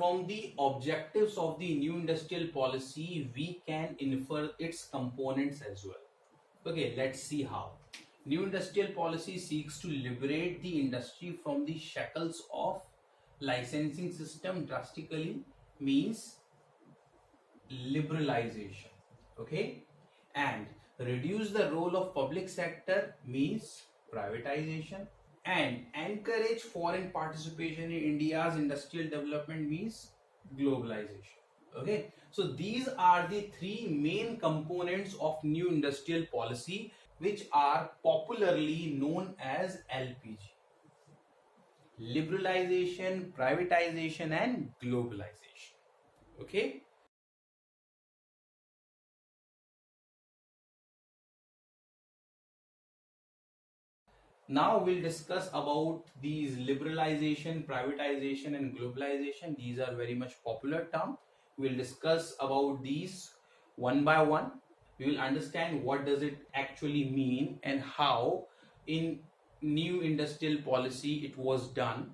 from the objectives of the new industrial policy, we can infer its components as well. Okay, let's see how. New industrial policy seeks to liberate the industry from the shackles of licensing system, drastically means liberalization. Okay, and reduce the role of public sector means privatization, and encourage foreign participation in India's industrial development means globalization. Okay, so these are the three main components of new industrial policy, which are popularly known as LPG: liberalization, privatization, and globalization. Okay. Now we'll discuss about these liberalization, privatization, and globalization. These are very much popular terms. We'll discuss about these one by one. We will understand what does it actually mean and how in new industrial policy it was done.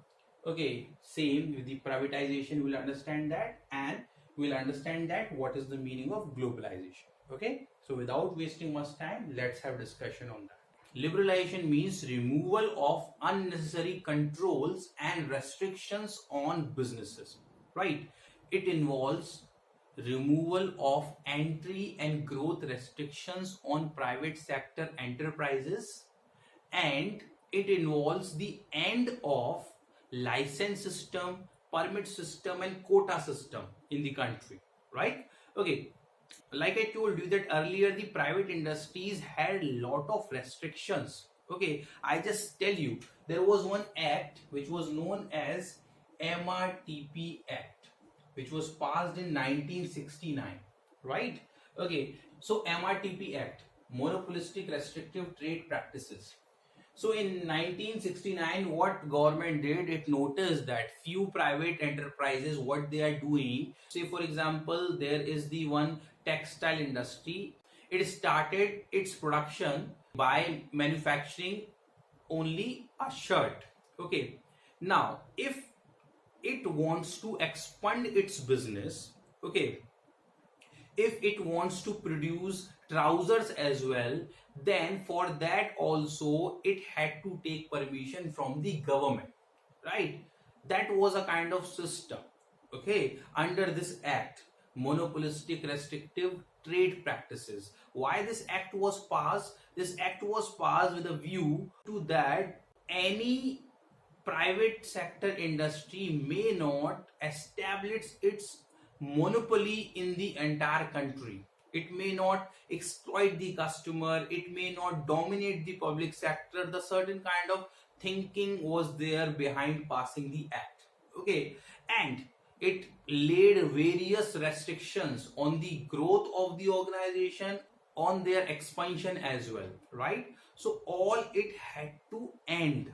Okay, same with the privatization, we'll understand that, and we'll understand that what is the meaning of globalization. Okay, so without wasting much time, let's have discussion on that. Liberalization means removal of unnecessary controls and restrictions on businesses, right? It involves removal of entry and growth restrictions on private sector enterprises, and it involves the end of license system, permit system, and quota system in the country, right? Okay, like I told you that earlier, the private industries had a lot of restrictions. Okay, I just tell you, there was one act which was known as MRTP Act, which was passed in 1969, right? Okay, so MRTP Act, Monopolistic Restrictive Trade Practices. So in 1969, what government did, it noticed that few private enterprises, what they are doing, say for example, there is the one textile industry. It started its production by manufacturing only a shirt. Okay, now if it wants to expand its business, okay, if it wants to produce trousers as well, then for that also it had to take permission from the government, right? That was a kind of system. Okay, under this act, Monopolistic Restrictive Trade Practices. Why this act was passed? This act was passed with a view to that any private sector industry may not establish its monopoly in the entire country. It may not exploit the customer, it may not dominate the public sector. The certain kind of thinking was there behind passing the act. Okay, and it laid various restrictions on the growth of the organization, on their expansion as well, right? So all it had to end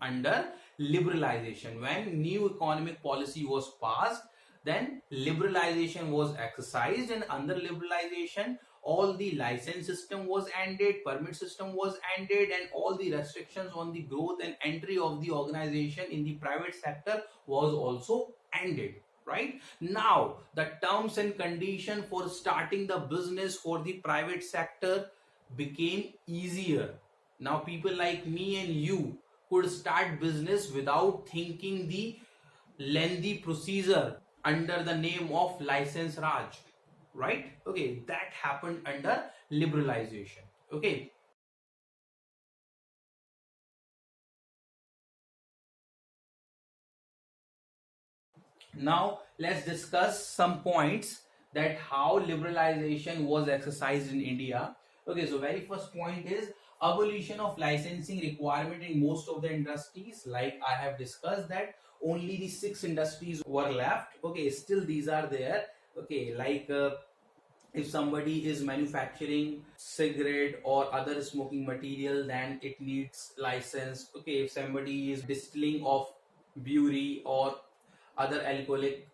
under liberalization. When new economic policy was passed, then liberalization was exercised, and under liberalization all the license system was ended, permit system was ended, and all the restrictions on the growth and entry of the organization in the private sector was also ended, right? Now the terms and condition for starting the business for the private sector became easier. Now people like me and you could start business without thinking the lengthy procedure under the name of license Raj, right? Okay, that happened under liberalization. Okay, now let's discuss some points that how liberalization was exercised in India. Okay, so very first point is abolition of licensing requirement in most of the industries. Like I have discussed that only the 6 industries were left. Okay, still these are there. Okay, like if somebody is manufacturing cigarette or other smoking material, then it needs license. Okay, if somebody is distilling of brewery or other alcoholic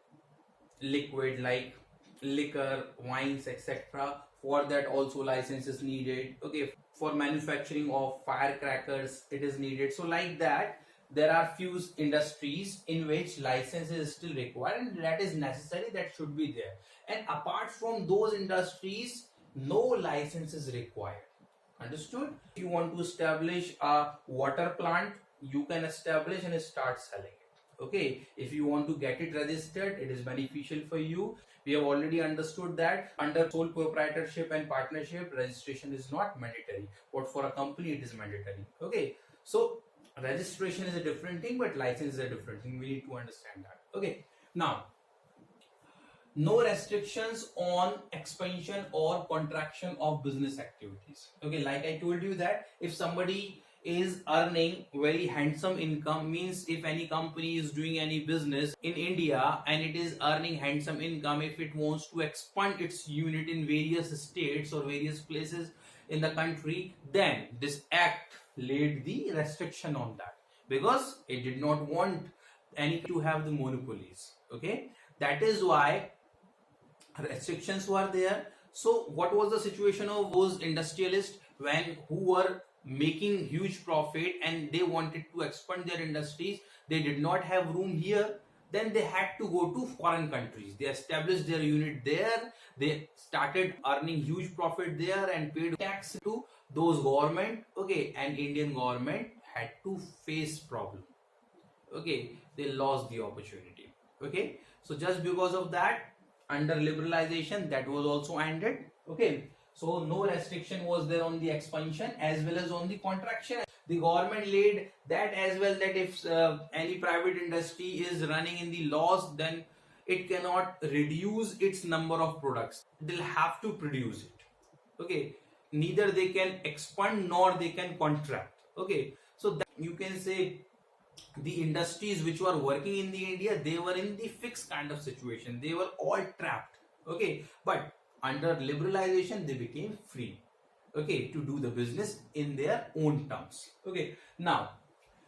liquid like liquor, wines, etc., for that also license is needed. Okay, for manufacturing of firecrackers it is needed. So like that, there are few industries in which license is still required, and that is necessary, that should be there. And apart from those industries, no license is required. Understood? If you want to establish a water plant, you can establish and start selling it. Okay, if you want to get it registered, it is beneficial for you. We have already understood that under sole proprietorship and partnership, registration is not mandatory, but for a company it is mandatory. Okay, so registration is a different thing, but license is a different thing. We need to understand that. Okay, now no restrictions on expansion or contraction of business activities. Okay, like I told you that if somebody is earning very handsome income, means if any company is doing any business in India and it is earning handsome income, if it wants to expand its unit in various states or various places in the country, then this act laid the restriction on that, because it did not want any to have the monopolies. Okay, that is why restrictions were there. So what was the situation of those industrialists who were making huge profit and they wanted to expand their industries? They did not have room here, then they had to go to foreign countries. They established their unit there, they started earning huge profit there and paid tax to those government. Okay, and Indian government had to face problem. Okay, they lost the opportunity. Okay, so just because of that, under liberalization, that was also ended. Okay, so no restriction was there on the expansion as well as on the contraction. The government laid that as well, that if any private industry is running in the loss, then it cannot reduce its number of products, they'll have to produce it. Okay, neither they can expand nor they can contract. Okay, so that you can say the industries which were working in the India, they were in the fixed kind of situation, they were all trapped. Okay, but under liberalization they became free, okay, to do the business in their own terms. Okay, now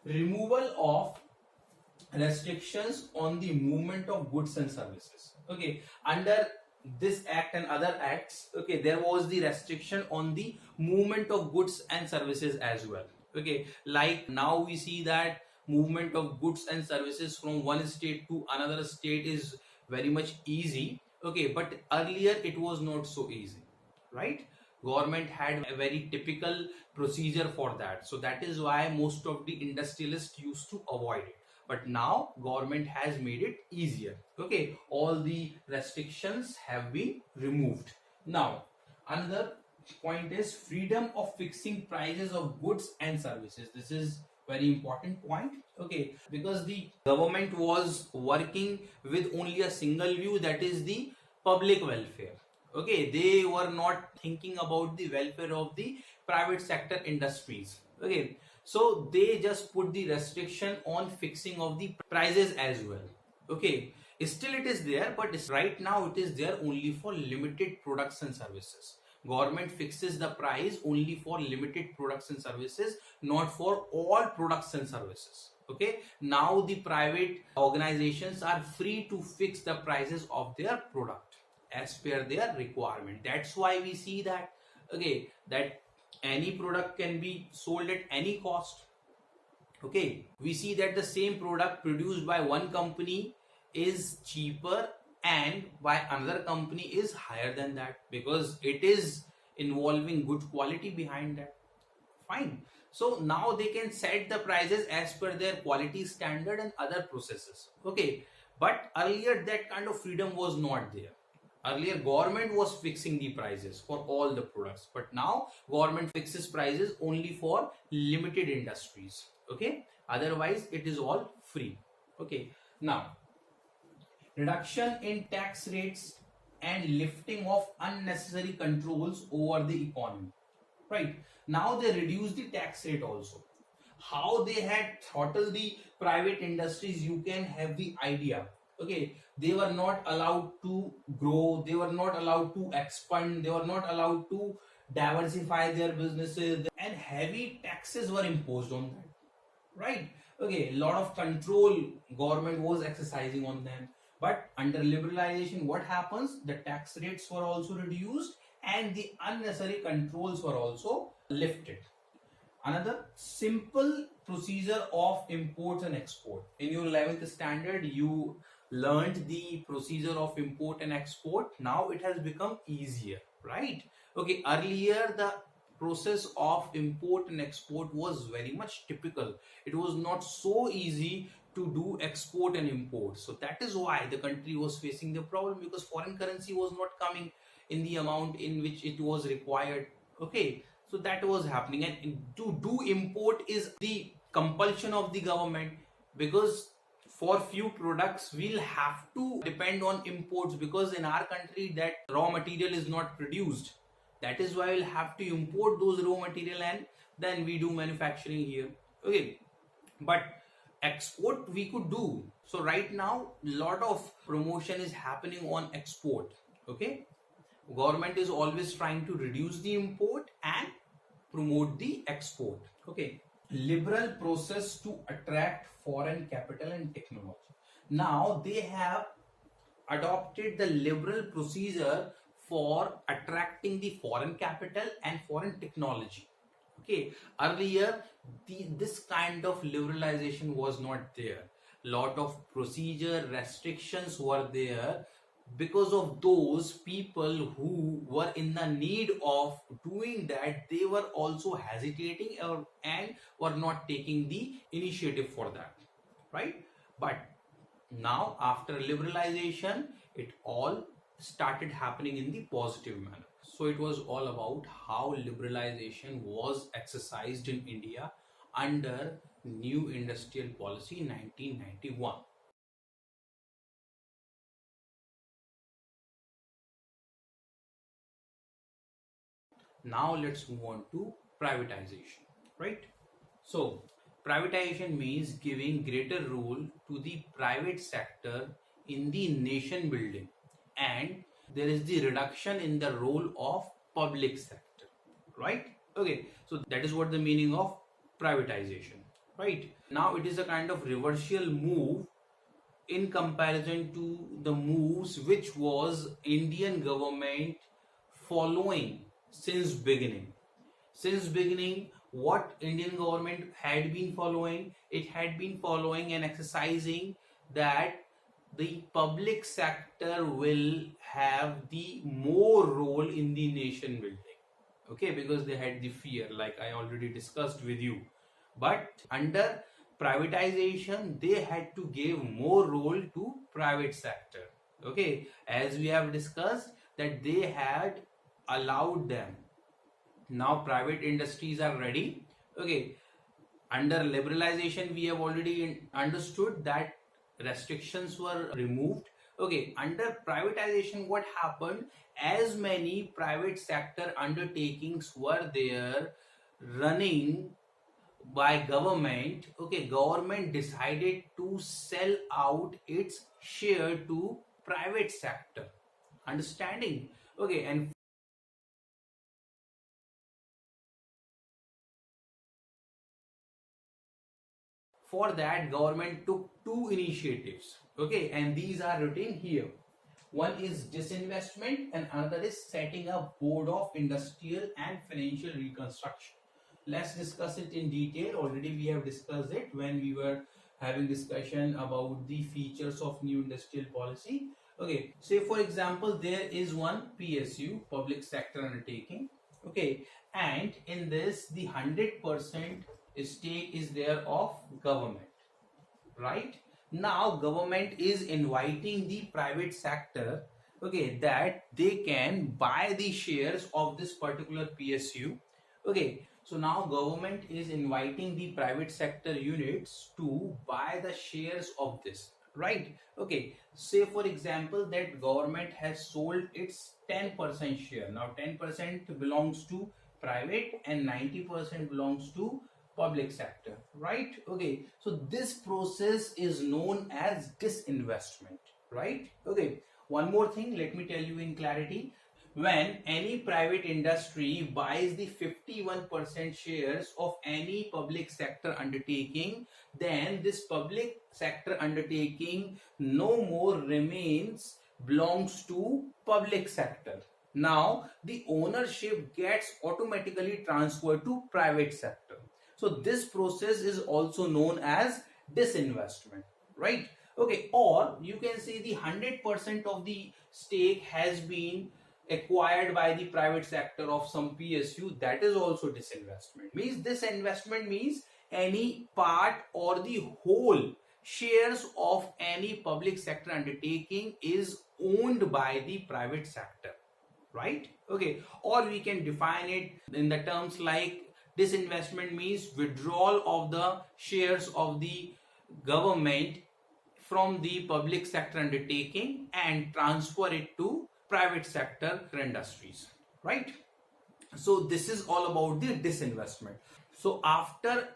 removal of restrictions on the movement of goods and services. Okay, under this act and other acts, okay, there was the restriction on the movement of goods and services as well. Okay, like now we see that movement of goods and services from one state to another state is very much easy. Okay, but earlier it was not so easy, right? Government had a very typical procedure for that, so that is why most of the industrialists used to avoid it. But now government has made it easier. Okay, all the restrictions have been removed. Now another point is freedom of fixing prices of goods and services. This is very important point. Okay, because the government was working with only a single view, that is the public welfare. Okay, they were not thinking about the welfare of the private sector industries. Okay, so they just put the restriction on fixing of the prices as well. Okay, still it is there, but right now it is there only for limited products and services. Government fixes the price only for limited products and services, not for all products and services. Okay, now the private organizations are free to fix the prices of their product as per their requirement. That's why we see that, okay, that any product can be sold at any cost. Okay, we see that the same product produced by one company is cheaper and by another company is higher than that, because it is involving good quality behind that. Fine, so now they can set the prices as per their quality standard and other processes. Okay, but earlier that kind of freedom was not there. Earlier government was fixing the prices for all the products, but now government fixes prices only for limited industries. Okay, otherwise it is all free. Okay, now reduction in tax rates and lifting of unnecessary controls over the economy. Right, now they reduce the tax rate also. How they had throttled the private industries, you can have the idea. Okay, they were not allowed to grow, they were not allowed to expand, they were not allowed to diversify their businesses, and heavy taxes were imposed on them. Right, okay, a lot of control government was exercising on them. But under liberalization, what happens? The tax rates were also reduced and the unnecessary controls were also lifted. Another simple procedure of import and export. In your 11th standard, you learned the procedure of import and export. Now it has become easier, right? Okay, earlier the process of import and export was very much typical. It was not so easy to do export and import. So that is why the country was facing the problem, because foreign currency was not coming in the amount in which it was required. Okay, so that was happening, and to do import is the compulsion of the government, because for few products we'll have to depend on imports, because in our country that raw material is not produced. That is why we'll have to import those raw material and then we do manufacturing here. Okay, but export we could do. So right now lot of promotion is happening on export. Okay, government is always trying to reduce the import and promote the export. Okay, liberal process to attract foreign capital and technology. Now they have adopted the liberal procedure for attracting the foreign capital and foreign technology. Okay, earlier this kind of liberalization was not there. Lot of procedure restrictions were there. Because of those people who were in the need of doing that, they were also hesitating and were not taking the initiative for that, right? But now after liberalization, it all started happening in the positive manner. So it was all about how liberalization was exercised in India under new industrial policy 1991. Now let's move on to privatization, right? So privatization means giving greater role to the private sector in the nation building, and there is the reduction in the role of public sector, right? Okay, so that is what the meaning of privatization, right? Now it is a kind of reversal move in comparison to the moves which was Indian government following since beginning. Since beginning, what Indian government had been following, it had been following and exercising that the public sector will have the more role in the nation building. Okay, because they had the fear, like I already discussed with you. But under privatization, they had to give more role to private sector. Okay, as we have discussed that they had allowed them. Now private industries are ready. Okay, under liberalization we have already understood that restrictions were removed. Okay, under privatization what happened, as many private sector undertakings were there running by government. Okay, government decided to sell out its share to private sector, understanding. Okay, and for that government took two initiatives. Okay, and these are written here. One is disinvestment and another is setting up board of industrial and financial reconstruction. Let's discuss it in detail. Already we have discussed it when we were having discussion about the features of new industrial policy. Okay, say for example there is one PSU, public sector undertaking. Okay, and in this the 100% stake is there of government, right? Now government is inviting the private sector, okay, that they can buy the shares of this particular PSU. Okay, so now government is inviting the private sector units to buy the shares of this, right? Okay, say for example that government has sold its 10% share. Now 10% belongs to private and 90% belongs to public sector, right? Okay, so this process is known as disinvestment, right? Okay, one more thing, let me tell you in clarity. When any private industry buys the 51% shares of any public sector undertaking, then this public sector undertaking no more remains belongs to public sector. Now the ownership gets automatically transferred to private sector. So this process is also known as disinvestment, right? Okay, or you can say the 100% of the stake has been acquired by the private sector of some PSU. That is also disinvestment. Means disinvestment means any part or the whole shares of any public sector undertaking is owned by the private sector, right? Okay, or we can define it in the terms like disinvestment means withdrawal of the shares of the government from the public sector undertaking and transfer it to private sector industries, right? So this is all about the disinvestment. So after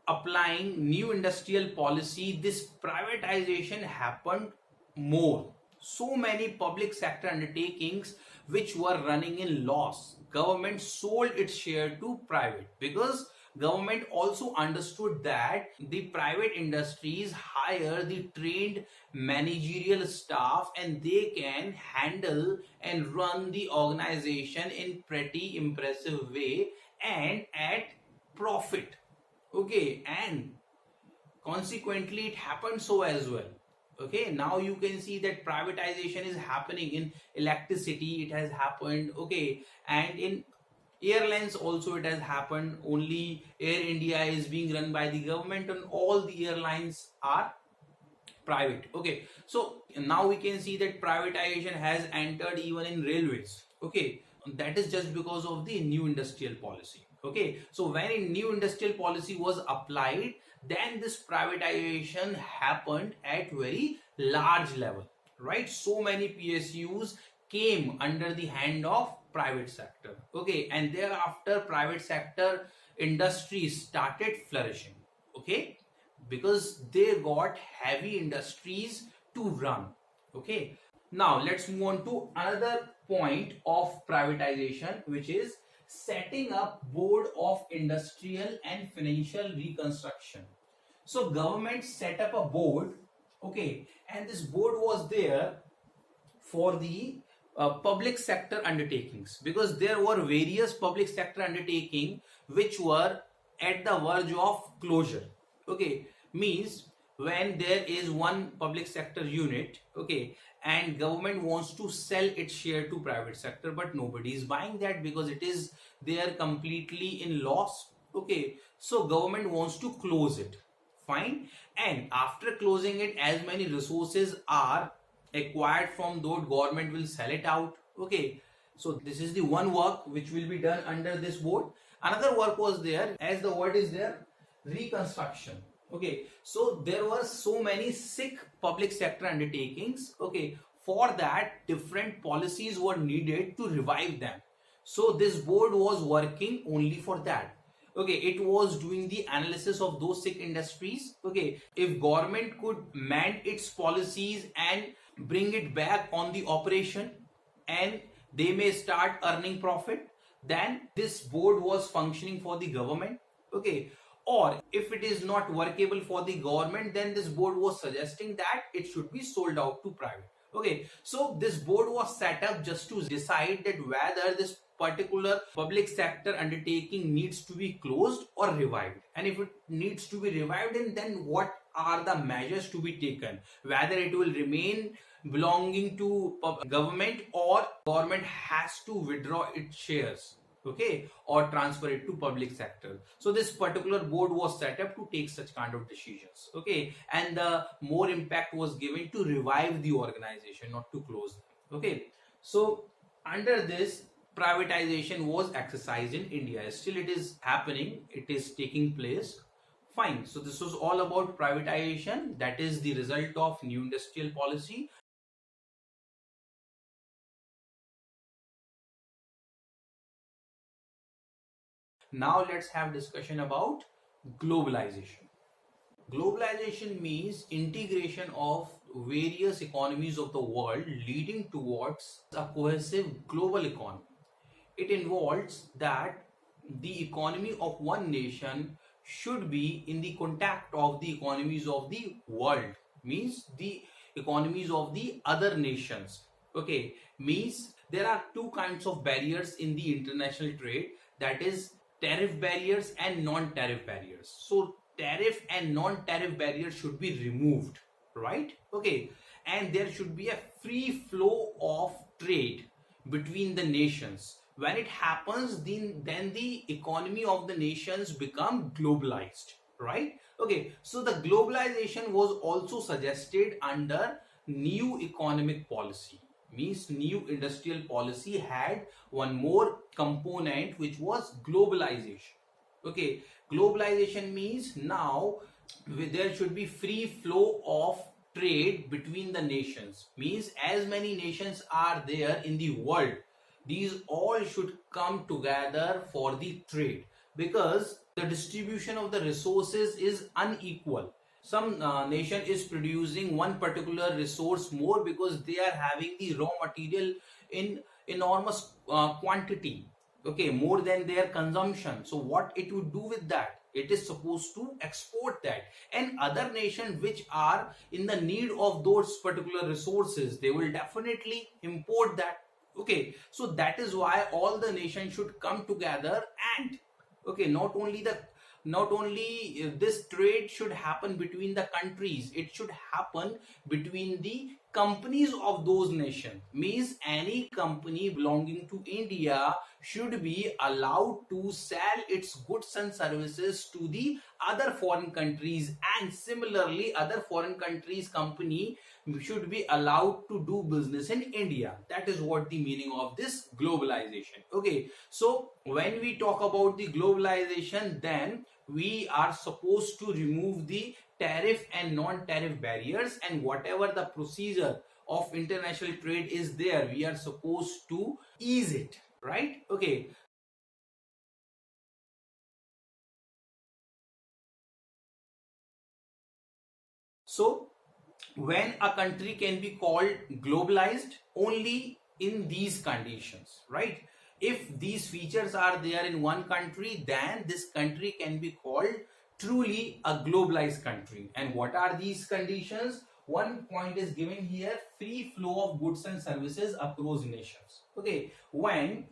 applying new industrial policy, this privatization happened more. So many public sector undertakings which were running in loss, government sold its share to private, because government also understood that the private industries hire the trained managerial staff and they can handle and run the organization in pretty impressive way and at profit. Okay, and consequently it happened so as well. Okay, now you can see that privatization is happening in electricity, it has happened. Okay, and in airlines also it has happened. Only Air India is being run by the government and all the airlines are private. Okay, so now we can see that privatization has entered even in railways. Okay, that is just because of the new industrial policy. Okay, so when a new industrial policy was applied, then this privatization happened at very large level, right? So many PSUs came under the hand of private sector. Okay, and thereafter private sector industries started flourishing. Okay, because they got heavy industries to run. Okay, now let's move on to another point of privatization, which is setting up board of industrial and financial reconstruction. So government set up a board. Okay, and this board was there for the public sector undertakings, because there were various public sector undertaking which were at the verge of closure. Okay, means when there is one public sector unit, okay, and government wants to sell its share to private sector, but nobody is buying that because it is there completely in loss. Okay, so government wants to close it. Fine, and after closing it, as many resources are acquired from those, government will sell it out. Okay, so this is the one work which will be done under this board. Another work was there, as the word is there, reconstruction. Okay, so there were so many sick public sector undertakings. Okay, for that different policies were needed to revive them. So this board was working only for that. Okay, it was doing the analysis of those sick industries. Okay, if government could mend its policies and bring it back on the operation and they may start earning profit, then this board was functioning for the government. Okay, or if it is not workable for the government, then this board was suggesting that it should be sold out to private. Okay, so this board was set up just to decide that whether this particular public sector undertaking needs to be closed or revived, and if it needs to be revived, then what are the measures to be taken, whether it will remain belonging to government or government has to withdraw its shares, okay, or transfer it to public sector. So this particular board was set up to take such kind of decisions. Okay, and the more impact was given to revive the organization, not to close them. Okay, so under this, privatization was exercised in India. Still it is happening, it is taking place. Fine, so this was all about privatization, that is the result of new industrial policy. Now let's have discussion about globalization. Globalization means integration of various economies of the world leading towards a cohesive global economy. It involves that the economy of one nation should be in the contact of the economies of the world, means the economies of the other nations. Okay, means there are two kinds of barriers in the international trade, that is tariff barriers and non-tariff barriers. So tariff and non-tariff barriers should be removed, right? Okay, and there should be a free flow of trade between the nations. When it happens, then the economy of the nations become globalized, right? Okay, so the globalization was also suggested under new economic policy, means new industrial policy had one more component, which was globalization. Okay, globalization means now there should be free flow of trade between the nations, means as many nations are there in the world, these all should come together for the trade, because the distribution of the resources is unequal. Some nation is producing one particular resource more because they are having the raw material in enormous quantity, okay, more than their consumption. So what it would do with that, it is supposed to export that, and other nations which are in the need of those particular resources, they will definitely import that. Okay, so that is why all the nations should come together, and okay, not only this trade should happen between the countries, it should happen between the companies of those nations, means any company belonging to India should be allowed to sell its goods and services to the other foreign countries, and similarly other foreign countries company should be allowed to do business in India. That is what the meaning of this globalization. Okay, so when we talk about the globalization, then we are supposed to remove the tariff and non-tariff barriers, and whatever the procedure of international trade is there, we are supposed to ease it, right? Okay, so when a country can be called globalized, only in these conditions, right? If these features are there in one country, then this country can be called truly a globalized country. And what are these conditions? One point is given here: free flow of goods and services across nations. Okay, when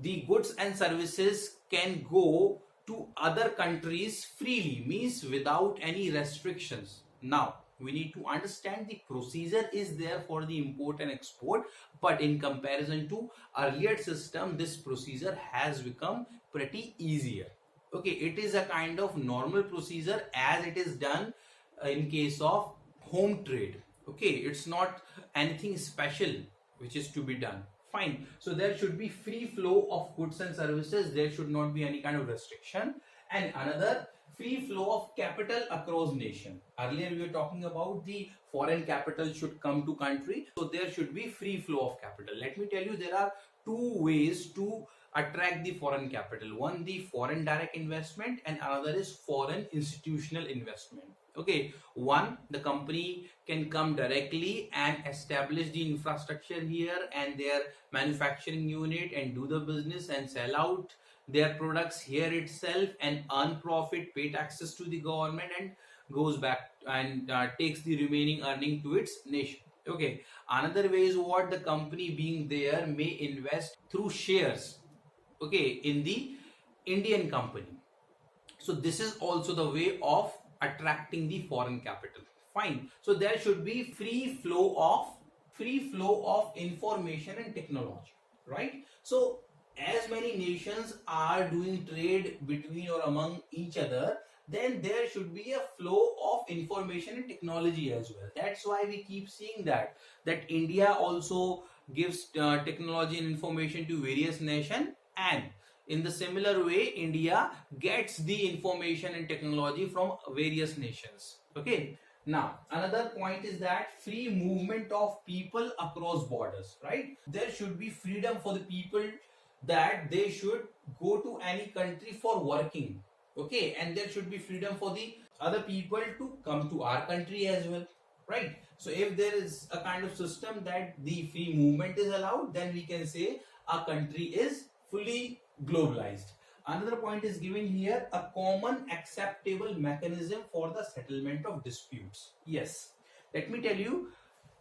the goods and services can go to other countries freely, means without any restrictions. Now we need to understand the procedure is there for the import and export, but in comparison to earlier system, this procedure has become pretty easier. Okay, it is a kind of normal procedure as it is done in case of home trade. Okay, it's not anything special which is to be done. Fine, so there should be free flow of goods and services, there should not be any kind of restriction. And another, free flow of capital across nation. Earlier we were talking about the foreign capital should come to country, so there should be free flow of capital. Let me tell you, there are two ways to attract the foreign capital: one, the foreign direct investment, and another is foreign institutional investment. Okay, one, the company can come directly and establish the infrastructure here and their manufacturing unit and do the business and sell out their products here itself and earn profit, pay taxes to the government, and goes back and takes the remaining earning to its nation. Okay, another way is what, the company being there may invest through shares, okay, in the Indian company. So this is also the way of attracting the foreign capital. Fine, so there should be free flow of information and technology, right? So as many nations are doing trade between or among each other, then there should be a flow of information and technology as well. That's why we keep seeing that India also gives technology and information to various nations, and in the similar way India gets the information and technology from various nations. Okay, now another point is that free movement of people across borders, right? There should be freedom for the people, that they should go to any country for working. Okay, and there should be freedom for the other people to come to our country as well, right? So if there is a kind of system that the free movement is allowed, then we can say a country is fully globalized. Another point is given here: a common acceptable mechanism for the settlement of disputes. Yes, let me tell you,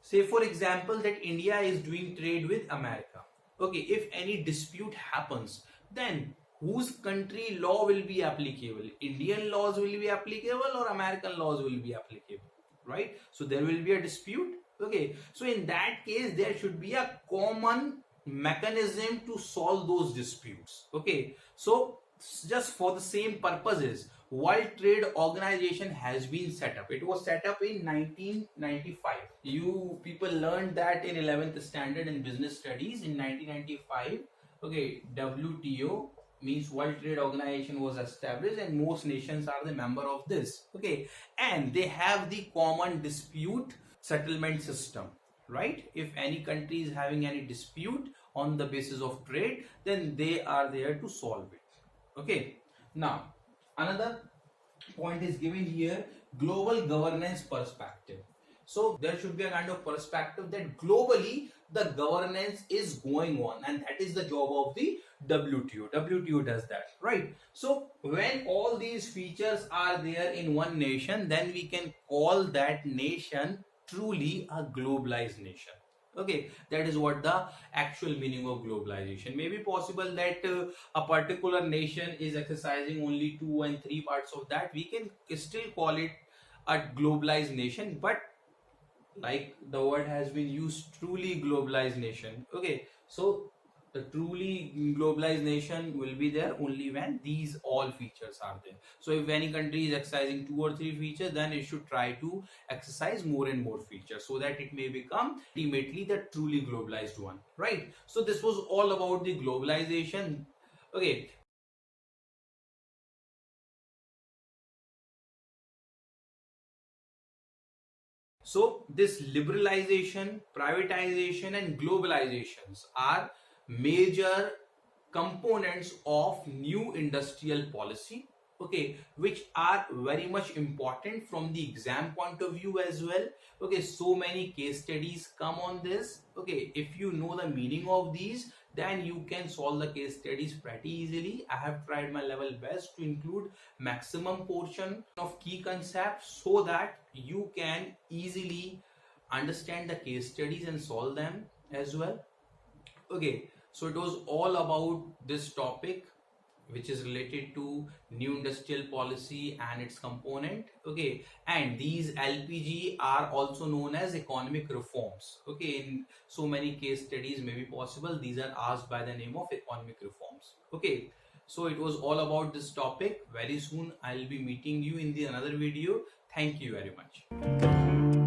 say for example that India is doing trade with America. Okay, if any dispute happens, then whose country law will be applicable. Indian laws will be applicable or American laws will be applicable, right? So there will be a dispute. Okay, so in that case there should be a common mechanism to solve those disputes. Okay, so just for the same purposes, World Trade Organization has been set up. It was set up in 1995. You people learned that in 11th standard in business studies in 1995. Okay, WTO means World Trade Organization was established and most nations are the member of this. Okay, and they have the common dispute settlement system, right? If any country is having any dispute on the basis of trade, then they are there to solve it. Okay, now another point is given here, global governance perspective. So there should be a kind of perspective that globally the governance is going on, and that is the job of the WTO. WTO does that, right? So when all these features are there in one nation, then we can call that nation truly a globalized nation. Okay, that is what the actual meaning of globalization. May be possible that a particular nation is exercising only 2 and 3 parts of that. We can still call it a globalized nation, but like the word has been used, truly globalized nation. Okay, so the truly globalized nation will be there only when these all features are there. So if any country is exercising 2 or 3 features, then it should try to exercise more and more features so that it may become ultimately the truly globalized one, right? So this was all about the globalization. Okay, so this liberalization, privatization and globalizations are major components of new industrial policy, okay, which are very much important from the exam point of view as well. Okay, so many case studies come on this. Okay, if you know the meaning of these, then you can solve the case studies pretty easily. I have tried my level best to include maximum portion of key concepts so that you can easily understand the case studies and solve them as well. Okay, so it was all about this topic which is related to new industrial policy and its component. Okay, and these LPG are also known as economic reforms. Okay, in so many case studies may be possible, these are asked by the name of economic reforms. Okay, so it was all about this topic. Very soon I'll be meeting you in the another video. Thank you very much.